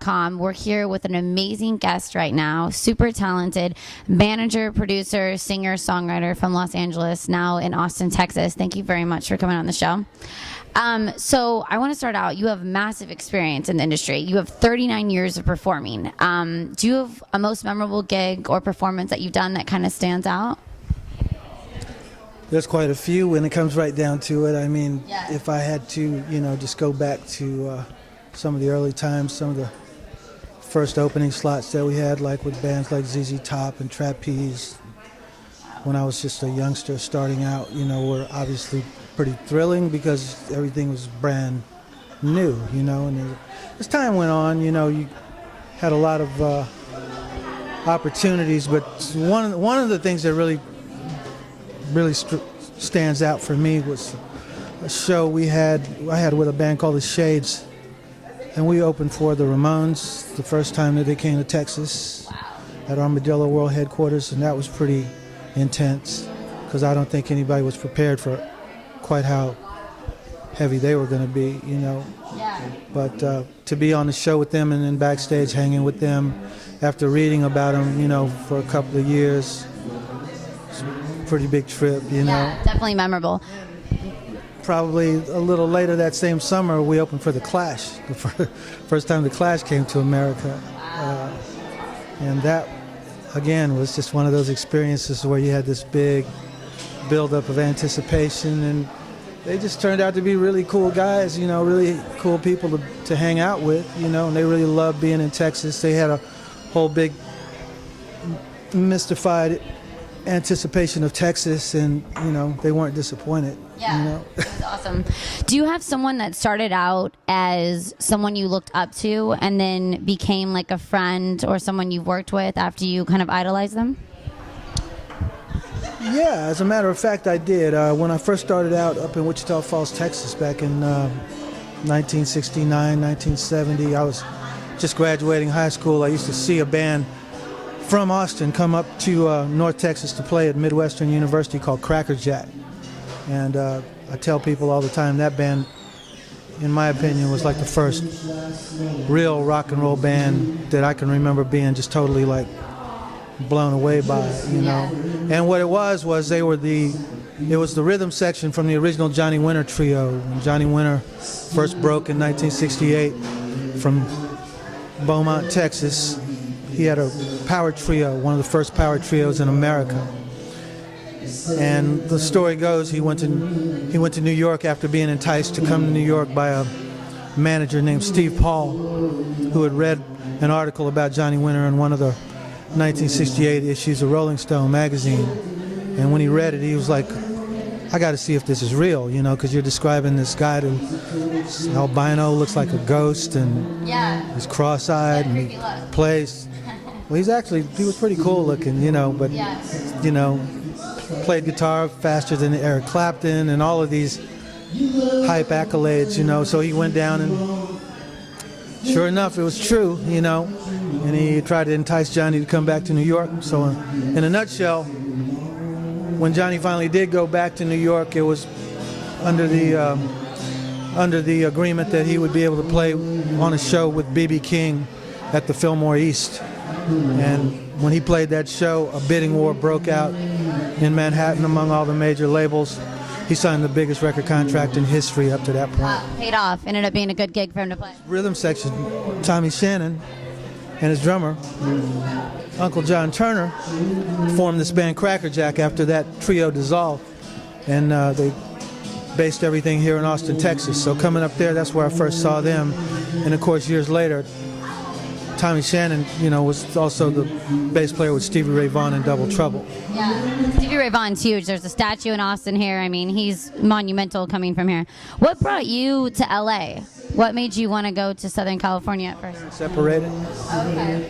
BevisGriffin.com. We're here with an amazing guest right now, super talented manager, producer, singer, songwriter from Los Angeles, now in Austin, Texas. Thank you very much for coming on the show. So I want to start out. You have massive experience in the industry. You have 39 years of performing. Do you have a most memorable gig or performance that you've done that kind of stands out? There's quite a few when it comes right down to it. I mean, if I had to, just go back to some of the early times, some of the first opening slots that we had, like with bands like ZZ Top and Trapeze, when I was just a youngster starting out, were obviously pretty thrilling because everything was brand new, and as time went on, you had a lot of opportunities, but one of the things that really stands out for me was a show I had with a band called The Shades, and we opened for the Ramones the first time that they came to Texas at Armadillo World Headquarters, and that was pretty intense because I don't think anybody was prepared for quite how heavy they were going to be, But to be on the show with them and then backstage hanging with them after reading about them, for a couple of years, pretty big trip, Yeah, definitely memorable. Probably a little later that same summer, we opened for The Clash, the first time The Clash came to America. And that, again, was just one of those experiences where you had this big buildup of anticipation, and they just turned out to be really cool guys, really cool people to hang out with, and they really loved being in Texas. They had a whole big mystified anticipation of Texas, and they weren't disappointed. Yeah, it was awesome. Do you have someone that started out as someone you looked up to and then became like a friend or someone you've worked with after you kind of idolized them? Yeah, as a matter of fact, I did. When I first started out up in Wichita Falls, Texas, back in 1969, 1970, I was just graduating high school. I used to see a band from Austin come up to North Texas to play at Midwestern University called Cracker Jack. And I tell people all the time that band, in my opinion, was like the first real rock and roll band that I can remember being just totally like blown away by, And what it was it was the rhythm section from the original Johnny Winter trio. When Johnny Winter first broke in 1968 from Beaumont, Texas, he had a power trio, one of the first power trios in America. And the story goes he went to New York after being enticed to come to New York by a manager named Steve Paul, who had read an article about Johnny Winter in one of the 1968 issues of Rolling Stone magazine. And when he read it, he was like, I got to see if this is real, because you're describing this guy who's albino, looks like a ghost, and he's cross-eyed, and he plays. Well, he was pretty cool looking, but, played guitar faster than Eric Clapton and all of these hype accolades, so he went down and sure enough, it was true, and he tried to entice Johnny to come back to New York. So in a nutshell, when Johnny finally did go back to New York, it was under the agreement that he would be able to play on a show with B.B. King at the Fillmore East. And when he played that show, a bidding war broke out in Manhattan among all the major labels. He signed the biggest record contract in history up to that point. Paid off. Ended up being a good gig for him to play. Rhythm section, Tommy Shannon and his drummer, Uncle John Turner, formed this band Cracker Jack after that trio dissolved. And they based everything here in Austin, Texas. So coming up there, that's where I first saw them. And of course, years later, Tommy Shannon, was also the bass player with Stevie Ray Vaughan in Double Trouble. Yeah, Stevie Ray Vaughan's huge. There's a statue in Austin here. I mean, he's monumental coming from here. What brought you to LA? What made you want to go to Southern California at first? Separated. Okay.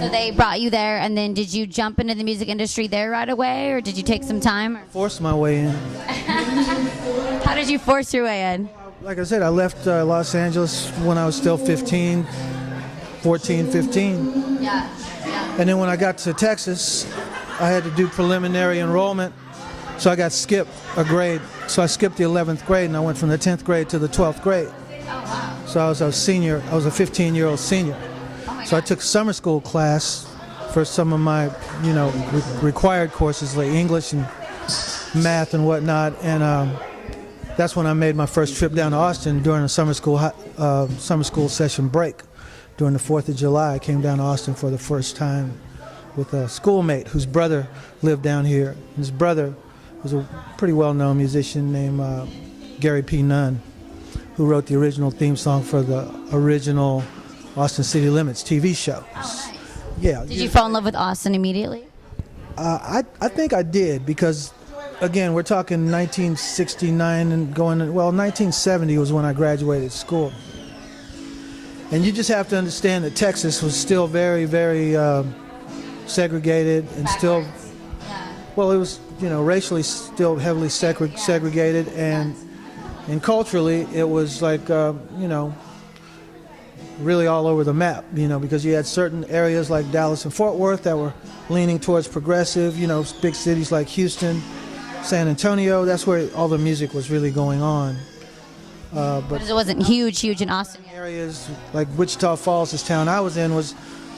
So they brought you there, and then did you jump into the music industry there right away, or did you take some time? Forced my way in. How did you force your way in? Like I said, I left Los Angeles when I was still 15. Yeah. And then when I got to Texas, I had to do preliminary enrollment, so I got skipped a grade. So I skipped the 11th grade, and I went from the 10th grade to the 12th grade. Oh, wow. So I was a senior. I was a 15-year-old senior. So I took summer school class for some of my, required courses like English and math and whatnot, and that's when I made my first trip down to Austin during a summer school session break. During the 4th of July, I came down to Austin for the first time with a schoolmate whose brother lived down here. His brother was a pretty well-known musician named Gary P. Nunn, who wrote the original theme song for the original Austin City Limits TV show. Oh, nice. Yeah. Did you fall in love with Austin immediately? I think I did because, again, we're talking 1969 and 1970 was when I graduated school. And you just have to understand that Texas was still very, very segregated and still, well, it was, racially still heavily segregated, and culturally it was like, really all over the map, because you had certain areas like Dallas and Fort Worth that were leaning towards progressive, big cities like Houston, San Antonio, that's where all the music was really going on. But it wasn't huge in Austin yet. Areas like Wichita Falls, this town I was in, was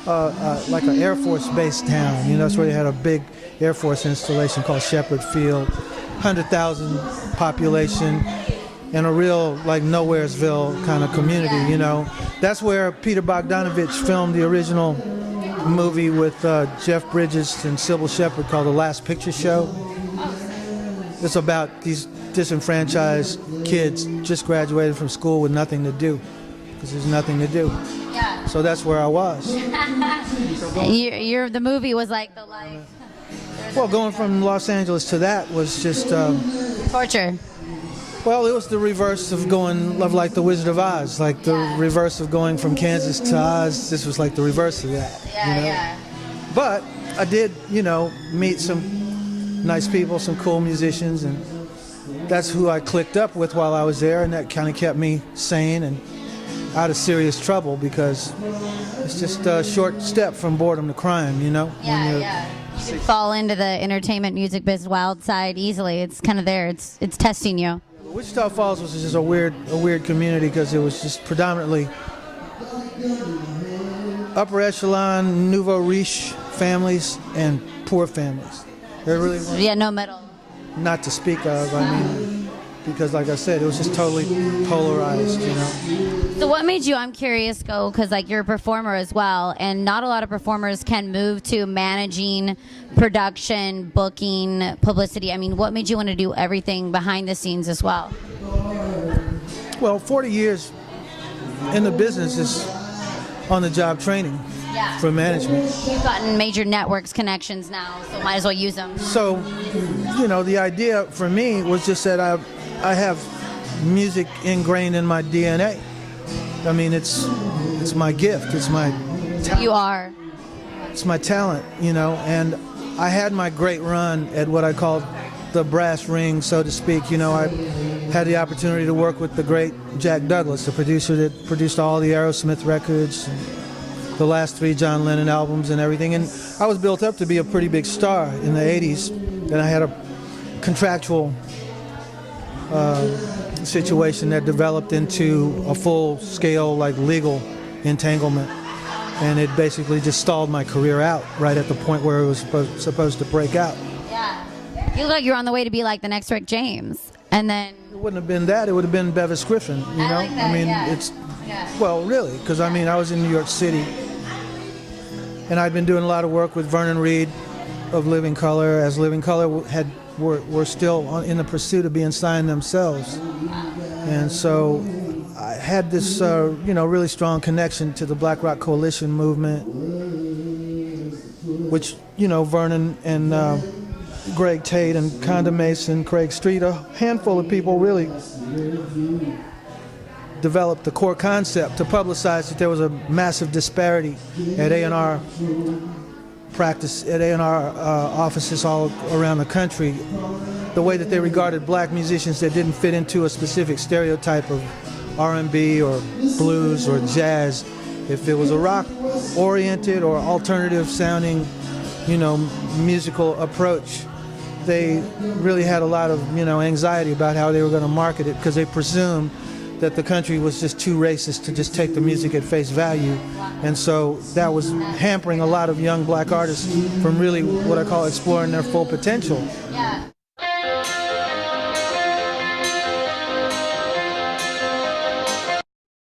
like an Air Force base town. That's where they had a big Air Force installation called Shepherd Field, 100,000 population, and a real like Nowheresville kind of community. That's where Peter Bogdanovich filmed the original movie with Jeff Bridges and Sybil Shepherd called The Last Picture Show. It's about these disenfranchised kids just graduated from school with nothing to do, because there's nothing to do. Yeah. So that's where I was. The movie was like the life. Well, going from Los Angeles to that was just torture. Well, it was the reverse of going like the Wizard of Oz, like the reverse of going from Kansas to Oz. This was like the reverse of that. Yeah. But I did, meet some nice people, some cool musicians, and that's who I clicked up with while I was there, and that kind of kept me sane and out of serious trouble, because it's just a short step from boredom to crime, Yeah. You can fall into the entertainment music biz wild side easily. It's kind of there. It's testing you. Wichita Falls was just a weird community, because it was just predominantly upper echelon, nouveau riche families and poor families. There really was no middle. Not to speak of, because like I said, it was just totally polarized, So what made you, I'm curious, go, because like you're a performer as well, and not a lot of performers can move to managing, production, booking, publicity. What made you want to do everything behind the scenes as well? Well, 40 years in the business is on-the-job training for management. You've gotten major networks connections now, so might as well use them. So, the idea for me was just that I have music ingrained in my DNA. It's my gift. It's my talent. You are. It's my talent, and I had my great run at what I called the brass ring, so to speak. I had the opportunity to work with the great Jack Douglas, the producer that produced all the Aerosmith records, and the last 3 John Lennon albums and everything. And I was built up to be a pretty big star in the 80s, and I had a contractual situation that developed into a full-scale, legal entanglement. And it basically just stalled my career out right at the point where it was supposed to break out. Yeah. You look like you're on the way to be like the next Rick James. And then... It wouldn't have been that. It would have been Bevis Griffin, I like that, it's... Well, really, because, I was in New York City. And I'd been doing a lot of work with Vernon Reid of Living Colour, as Living Colour were still in the pursuit of being signed themselves. And so I had this, really strong connection to the Black Rock Coalition movement, which, Vernon and Greg Tate and Conda Mason, Craig Street, a handful of people really developed the core concept to publicize that there was a massive disparity at A&R practice, at A&R offices all around the country, the way that they regarded black musicians that didn't fit into a specific stereotype of R&B or blues or jazz. If it was a rock-oriented or alternative-sounding, musical approach, they really had a lot of, anxiety about how they were going to market it, because they presumed that the country was just too racist to just take the music at face value. And so that was hampering a lot of young black artists from really what I call exploring their full potential. Yeah.